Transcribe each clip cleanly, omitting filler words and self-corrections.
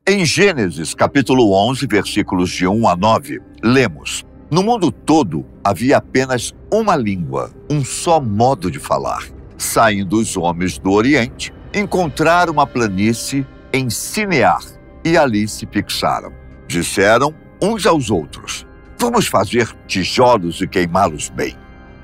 Em Gênesis, capítulo 11, versículos de 1 a 9, lemos: No mundo todo havia apenas uma língua, um só modo de falar. Saindo os homens do Oriente, encontraram uma planície em Sinear e ali se fixaram. Disseram uns aos outros: Vamos fazer tijolos e queimá-los bem.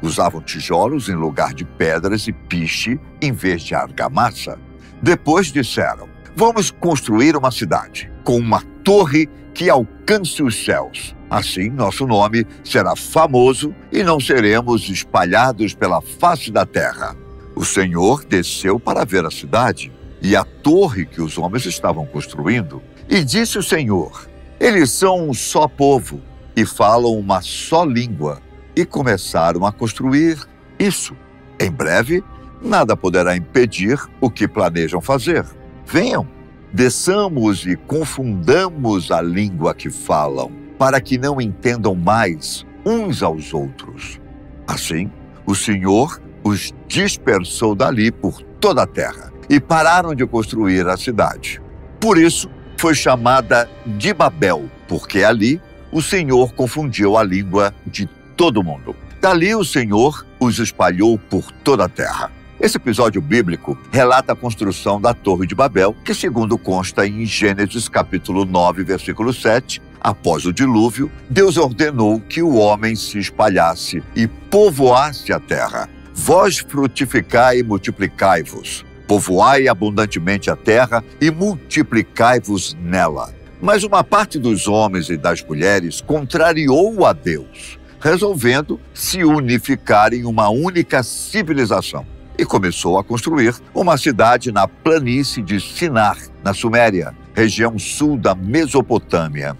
Usavam tijolos em lugar de pedras e piche em vez de argamassa. Depois disseram: Vamos construir uma cidade com uma torre que alcance os céus. Assim, nosso nome será famoso e não seremos espalhados pela face da terra. O Senhor desceu para ver a cidade e a torre que os homens estavam construindo. E disse o Senhor: Eles são um só povo e falam uma só língua. E começaram a construir isso. Em breve, nada poderá impedir o que planejam fazer. Venham, desçamos e confundamos a língua que falam, para que não entendam mais uns aos outros. Assim, o Senhor os dispersou dali por toda a terra e pararam de construir a cidade. Por isso, foi chamada de Babel, porque ali o Senhor confundiu a língua de todo mundo. Dali o Senhor os espalhou por toda a terra. Esse episódio bíblico relata a construção da Torre de Babel, que, segundo consta em Gênesis capítulo 9, versículo 7, após o dilúvio, Deus ordenou que o homem se espalhasse e povoasse a terra. Vós frutificai e multiplicai-vos. Povoai abundantemente a terra e multiplicai-vos nela. Mas uma parte dos homens e das mulheres contrariou a Deus, resolvendo se unificar em uma única civilização. E começou a construir uma cidade na planície de Sinar, na Suméria, região sul da Mesopotâmia.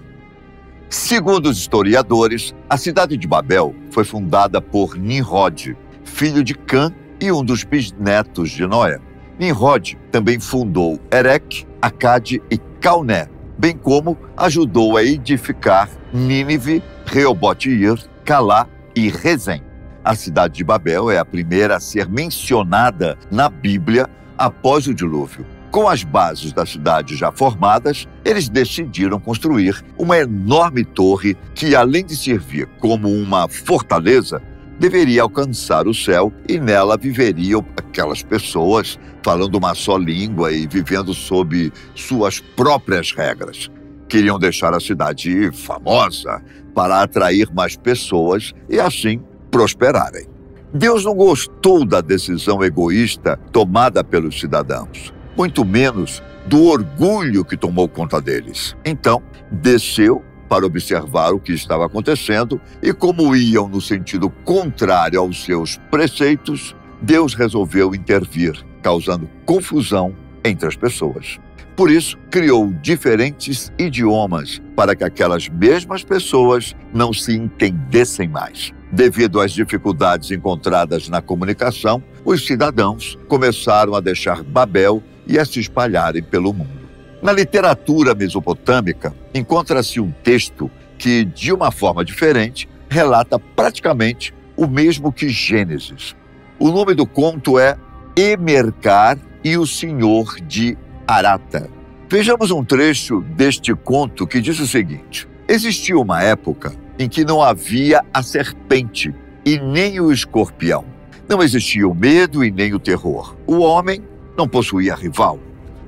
Segundo os historiadores, a cidade de Babel foi fundada por Nimrod, filho de Cã e um dos bisnetos de Noé. Nimrod também fundou Erech, Acade e Calné, bem como ajudou a edificar Nínive, Reobote-ir, Calá e Rezém. A cidade de Babel é a primeira a ser mencionada na Bíblia após o dilúvio. Com as bases da cidade já formadas, eles decidiram construir uma enorme torre que, além de servir como uma fortaleza, deveria alcançar o céu e nela viveriam aquelas pessoas falando uma só língua e vivendo sob suas próprias regras. Queriam deixar a cidade famosa para atrair mais pessoas e assim prosperarem. Deus não gostou da decisão egoísta tomada pelos cidadãos, muito menos do orgulho que tomou conta deles. Então, desceu para observar o que estava acontecendo e, como iam no sentido contrário aos seus preceitos, Deus resolveu intervir, causando confusão entre as pessoas. Por isso, criou diferentes idiomas para que aquelas mesmas pessoas não se entendessem mais. Devido às dificuldades encontradas na comunicação, os cidadãos começaram a deixar Babel e a se espalharem pelo mundo. Na literatura mesopotâmica, encontra-se um texto que, de uma forma diferente, relata praticamente o mesmo que Gênesis. O nome do conto é Emercar e o Senhor de Arata. Vejamos um trecho deste conto que diz o seguinte: Existia uma época em que não havia a serpente e nem o escorpião. Não existia o medo e nem o terror. O homem não possuía rival.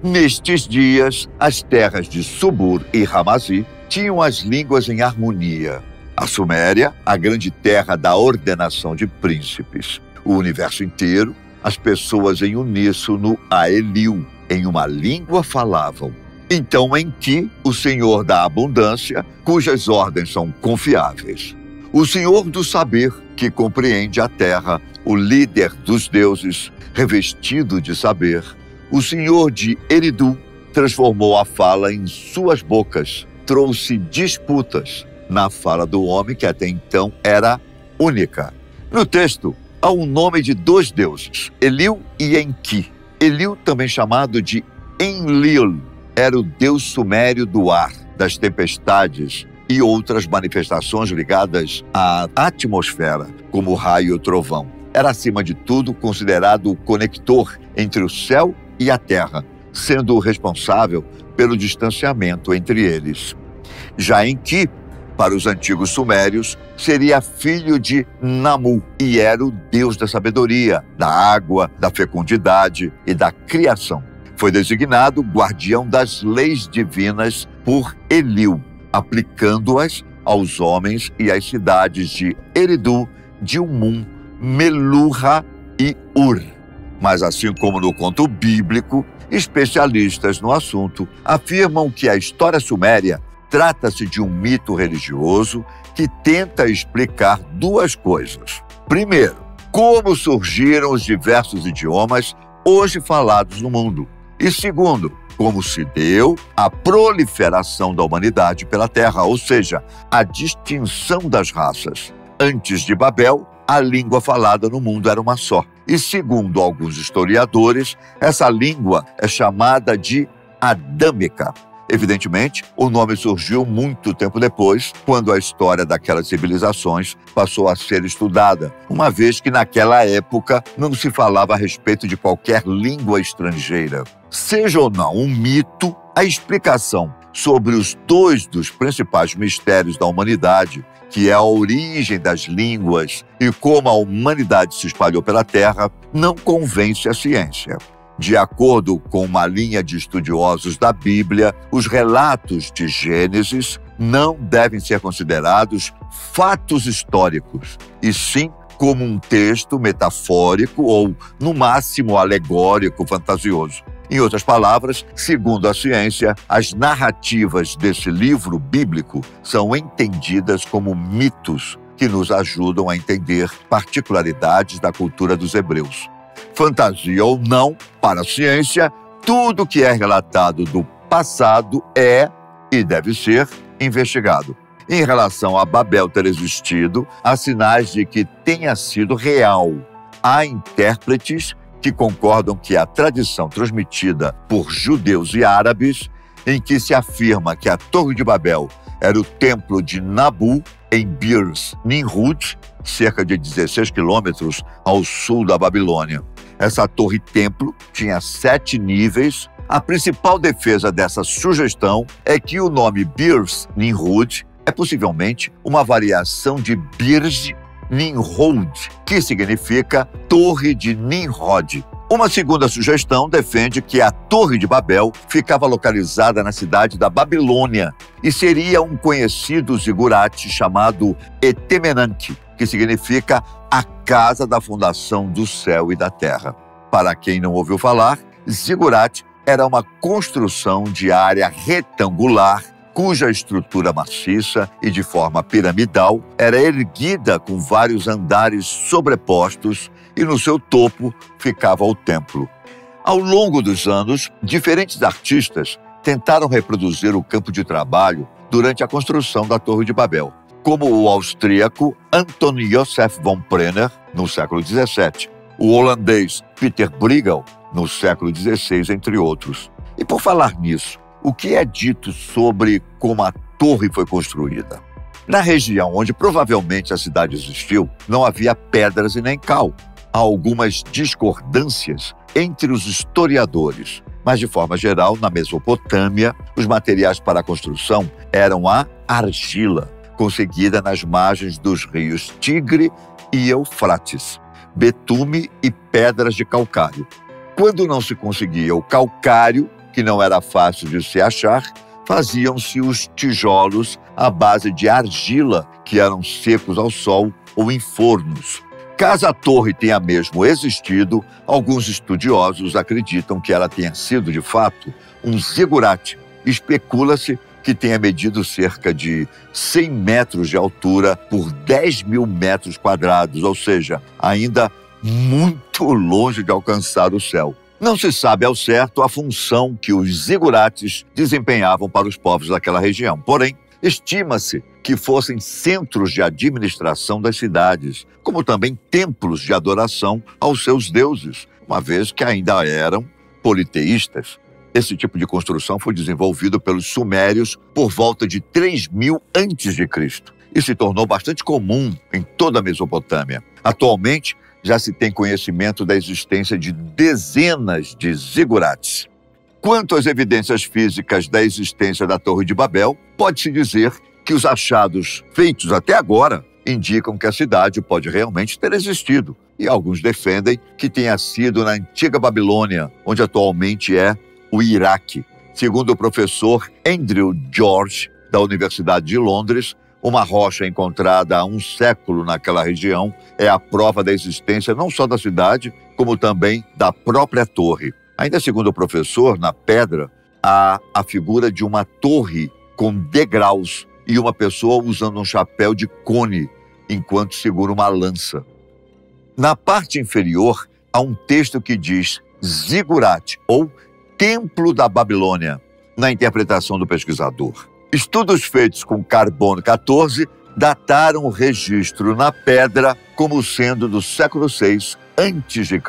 Nestes dias, as terras de Subur e Ramazi tinham as línguas em harmonia. A Suméria, a grande terra da ordenação de príncipes. O universo inteiro, as pessoas em uníssono a Eliu, em uma língua falavam. Então, em Ti, o Senhor da abundância, cujas ordens são confiáveis. O Senhor do saber, que compreende a terra, o líder dos deuses, revestido de saber. O Senhor de Eridu transformou a fala em suas bocas, trouxe disputas na fala do homem que até então era única. No texto, há um nome de dois deuses, Eliu e Enki. Eliu, também chamado de Enlil, era o deus sumério do ar, das tempestades e outras manifestações ligadas à atmosfera, como o raio e o trovão. Era, acima de tudo, considerado o conector entre o céu e a terra, sendo o responsável pelo distanciamento entre eles. Já Enki, para os antigos sumérios, seria filho de Namu e era o deus da sabedoria, da água, da fecundidade e da criação. Foi designado guardião das leis divinas por Eliu, aplicando-as aos homens e às cidades de Eridu, Dilmun, Meluha e Ur. Mas assim como no conto bíblico, especialistas no assunto afirmam que a história suméria trata-se de um mito religioso que tenta explicar duas coisas. Primeiro, como surgiram os diversos idiomas hoje falados no mundo. E segundo, como se deu a proliferação da humanidade pela Terra, ou seja, a distinção das raças. Antes de Babel, a língua falada no mundo era uma só. E segundo alguns historiadores, essa língua é chamada de adâmica. Evidentemente, o nome surgiu muito tempo depois, quando a história daquelas civilizações passou a ser estudada, uma vez que naquela época não se falava a respeito de qualquer língua estrangeira. Seja ou não um mito, a explicação sobre os dois dos principais mistérios da humanidade, que é a origem das línguas e como a humanidade se espalhou pela Terra, não convence a ciência. De acordo com uma linha de estudiosos da Bíblia, os relatos de Gênesis não devem ser considerados fatos históricos, e sim como um texto metafórico ou, no máximo, alegórico, fantasioso. Em outras palavras, segundo a ciência, as narrativas desse livro bíblico são entendidas como mitos que nos ajudam a entender particularidades da cultura dos hebreus. Fantasia ou não, para a ciência, tudo que é relatado do passado é e deve ser investigado. Em relação a Babel ter existido, há sinais de que tenha sido real. Há intérpretes que concordam que a tradição transmitida por judeus e árabes, em que se afirma que a Torre de Babel era o templo de Nabu, em Birs Nimrud, cerca de 16 quilômetros ao sul da Babilônia. Essa torre-templo tinha 7 níveis. A principal defesa dessa sugestão é que o nome Birs Nimrud é possivelmente uma variação de Birj Nimrod, que significa Torre de Nimrod. Uma segunda sugestão defende que a Torre de Babel ficava localizada na cidade da Babilônia e seria um conhecido zigurate chamado Etemenanque, que significa a casa da fundação do céu e da terra. Para quem não ouviu falar, zigurate era uma construção de área retangular cuja estrutura maciça e de forma piramidal era erguida com vários andares sobrepostos e no seu topo ficava o templo. Ao longo dos anos, diferentes artistas tentaram reproduzir o campo de trabalho durante a construção da Torre de Babel, como o austríaco Anton Joseph von Brenner, no século XVII, o holandês Peter Bruegel, no século XVI, entre outros. E por falar nisso, o que é dito sobre como a torre foi construída? Na região onde provavelmente a cidade existiu, não havia pedras e nem cal. Há algumas discordâncias entre os historiadores, mas de forma geral, na Mesopotâmia, os materiais para a construção eram a argila, conseguida nas margens dos rios Tigre e Eufrates, betume e pedras de calcário. Quando não se conseguia o calcário, que não era fácil de se achar, faziam-se os tijolos à base de argila, que eram secos ao sol ou em fornos. Caso a torre tenha mesmo existido, alguns estudiosos acreditam que ela tenha sido, de fato, um zigurate. Especula-se que tenha medido cerca de 100 metros de altura por 10 mil metros quadrados, ou seja, ainda muito longe de alcançar o céu. Não se sabe ao certo a função que os zigurates desempenhavam para os povos daquela região. Porém, estima-se que fossem centros de administração das cidades, como também templos de adoração aos seus deuses, uma vez que ainda eram politeístas. Esse tipo de construção foi desenvolvido pelos sumérios por volta de 3000 a.C. e se tornou bastante comum em toda a Mesopotâmia. Atualmente, já se tem conhecimento da existência de dezenas de zigurates. Quanto às evidências físicas da existência da Torre de Babel, pode-se dizer que os achados feitos até agora indicam que a cidade pode realmente ter existido. E alguns defendem que tenha sido na antiga Babilônia, onde atualmente é o Iraque. Segundo o professor Andrew George, da Universidade de Londres, uma rocha encontrada há um século naquela região é a prova da existência não só da cidade, como também da própria torre. Ainda segundo o professor, na pedra, há a figura de uma torre com degraus e uma pessoa usando um chapéu de cone, enquanto segura uma lança. Na parte inferior, há um texto que diz Zigurat, ou Templo da Babilônia, na interpretação do pesquisador. Estudos feitos com carbono 14 dataram o registro na pedra como sendo do século VI a.C.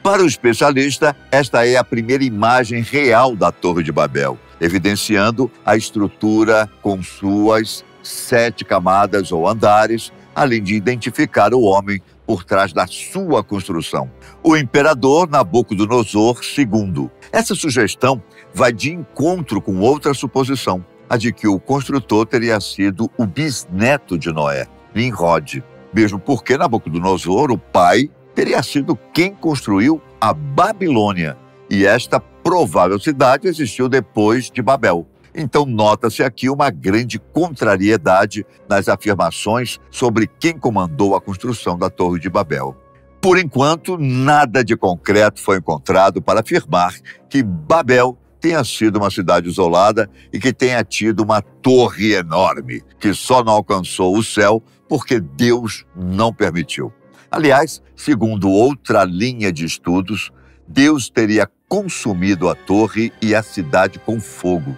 Para o especialista, esta é a primeira imagem real da Torre de Babel, evidenciando a estrutura com suas 7 camadas ou andares, além de identificar o homem por trás da sua construção, o imperador Nabucodonosor II. Essa sugestão vai de encontro com outra suposição, a de que o construtor teria sido o bisneto de Noé, Nimrod, mesmo porque Nabucodonosor, o pai, teria sido quem construiu a Babilônia, e esta provável cidade existiu depois de Babel. Então nota-se aqui uma grande contrariedade nas afirmações sobre quem comandou a construção da Torre de Babel. Por enquanto, nada de concreto foi encontrado para afirmar que Babel tenha sido uma cidade isolada e que tenha tido uma torre enorme, que só não alcançou o céu porque Deus não permitiu. Aliás, segundo outra linha de estudos, Deus teria consumido a torre e a cidade com fogo.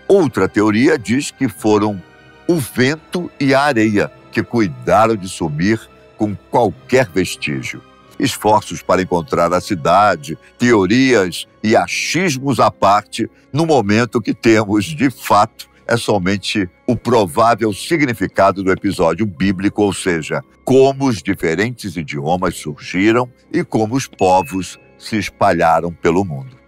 Outra teoria diz que foram o vento e a areia que cuidaram de sumir com qualquer vestígio. Esforços para encontrar a cidade, teorias e achismos à parte, no momento que temos, de fato, é somente o provável significado do episódio bíblico, ou seja, como os diferentes idiomas surgiram e como os povos se espalharam pelo mundo.